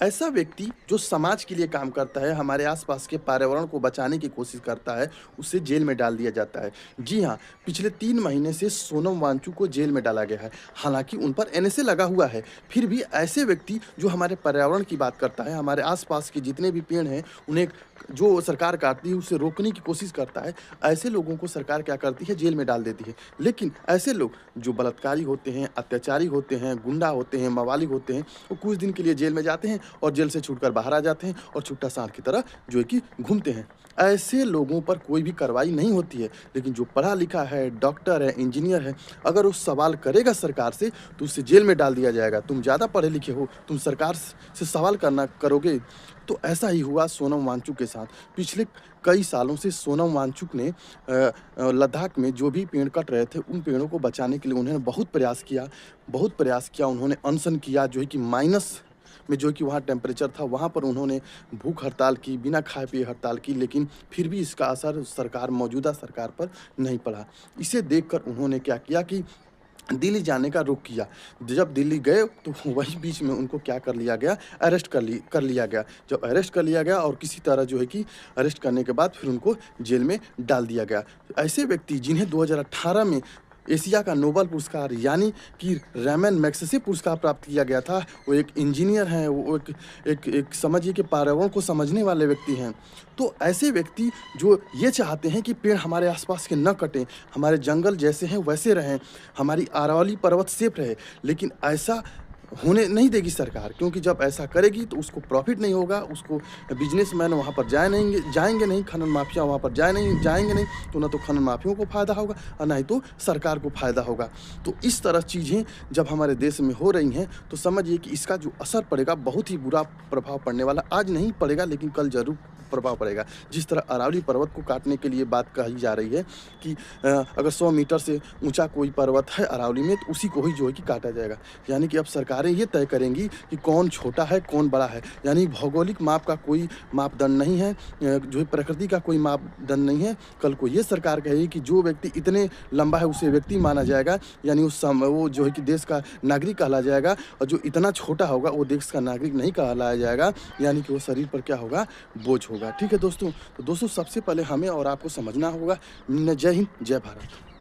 ऐसा व्यक्ति जो समाज के लिए काम करता है, हमारे आसपास के पर्यावरण को बचाने की कोशिश करता है, उसे जेल में डाल दिया जाता है। जी हाँ, पिछले 3 महीने से सोनम वांगचुक को जेल में डाला गया है। हालाँकि उन पर एनएसए लगा हुआ है, फिर भी ऐसे व्यक्ति जो हमारे पर्यावरण की बात करता है, हमारे आसपास के जितने भी पेड़ हैं, उन्हें जो सरकार काटती है, उसे रोकने की कोशिश करता है। ऐसे लोगों को सरकार क्या करती है, जेल में डाल देती है। लेकिन ऐसे लोग जो बलात्कारी होते हैं, अत्याचारी होते हैं, गुंडा होते हैं, मवाली होते हैं, वो कुछ दिन के लिए जेल में जाते हैं और जेल से छूटकर बाहर आ जाते हैं और छुट्टा सांड की तरह जो है कि घूमते हैं। ऐसे लोगों पर कोई भी कार्रवाई नहीं होती है, लेकिन जो पढ़ा लिखा है, डॉक्टर है, इंजीनियर है, अगर वो सवाल करेगा सरकार से तो उसे जेल में डाल दिया जाएगा। तुम ज़्यादा पढ़े लिखे हो, तुम सरकार से सवाल करना करोगे। तो ऐसा ही हुआ सोनम वांगचुक के साथ। पिछले कई सालों से सोनम वांगचुक ने लद्दाख में जो भी पेड़ कट रहे थे, उन पेड़ों को बचाने के लिए उन्होंने बहुत प्रयास किया। उन्होंने अनशन किया जो है कि माइनस में जो है कि वहाँ टेम्परेचर था, वहाँ पर उन्होंने भूख हड़ताल की, बिना खाए-पिए हड़ताल की, लेकिन फिर भी इसका असर मौजूदा सरकार पर नहीं पड़ा। इसे देखकर उन्होंने क्या किया कि दिल्ली जाने का रुख किया। जब दिल्ली गए तो वहीं बीच में उनको क्या कर लिया गया, अरेस्ट कर लिया गया। जब अरेस्ट कर लिया गया और किसी तरह जो है कि अरेस्ट करने के बाद फिर उनको जेल में डाल दिया गया। ऐसे व्यक्ति जिन्हें 2018 में एशिया का नोबेल पुरस्कार यानी कि रैमन मैग्सेसे पुरस्कार प्राप्त किया गया था, वो एक इंजीनियर हैं, वो एक एक एक समझिए कि पर्यावरण को समझने वाले व्यक्ति हैं। तो ऐसे व्यक्ति जो ये चाहते हैं कि पेड़ हमारे आस-पास के ना कटें, हमारे जंगल जैसे हैं वैसे रहें, हमारी अरावली पर्वत सेफ रहे, लेकिन ऐसा होने नहीं देगी सरकार, क्योंकि जब ऐसा करेगी तो उसको प्रॉफ़िट नहीं होगा, उसको बिज़नेसमैन वहाँ पर जाएँगे नहीं, खनन माफिया वहाँ पर जाएँगे नहीं, तो ना तो खनन माफियाओं को फ़ायदा होगा और ना ही तो सरकार को फ़ायदा होगा। तो इस तरह चीज़ें जब हमारे देश में हो रही हैं, तो समझिए कि इसका जो असर पड़ेगा, बहुत ही बुरा प्रभाव पड़ने वाला। आज नहीं पड़ेगा, लेकिन कल ज़रूर प्रभाव पड़ेगा। जिस तरह अरावली पर्वत को काटने के लिए बात कही जा रही है कि अगर 100 मीटर से ऊँचा कोई पर्वत है अरावली में, तो उसी को ही जो है कि काटा जाएगा। यानी कि अब सरकारें ये तय करेंगी कि कौन छोटा है, कौन बड़ा है। यानी भौगोलिक माप का कोई मापदंड नहीं है, जो है प्रकृति का कोई मापदंड नहीं है। कल को ये सरकार कहेगी कि जो व्यक्ति इतने लंबा है उसे व्यक्ति माना जाएगा, यानी वो जो है कि देश का नागरिक कहला जाएगा, और जो इतना छोटा होगा वो देश का नागरिक नहीं कहलाया जाएगा, यानी कि वो शरीर पर क्या होगा, बोझ होगा। ठीक है दोस्तों? तो दोस्तों सबसे पहले हमें और आपको समझना होगा। जय हिंद, जय भारत।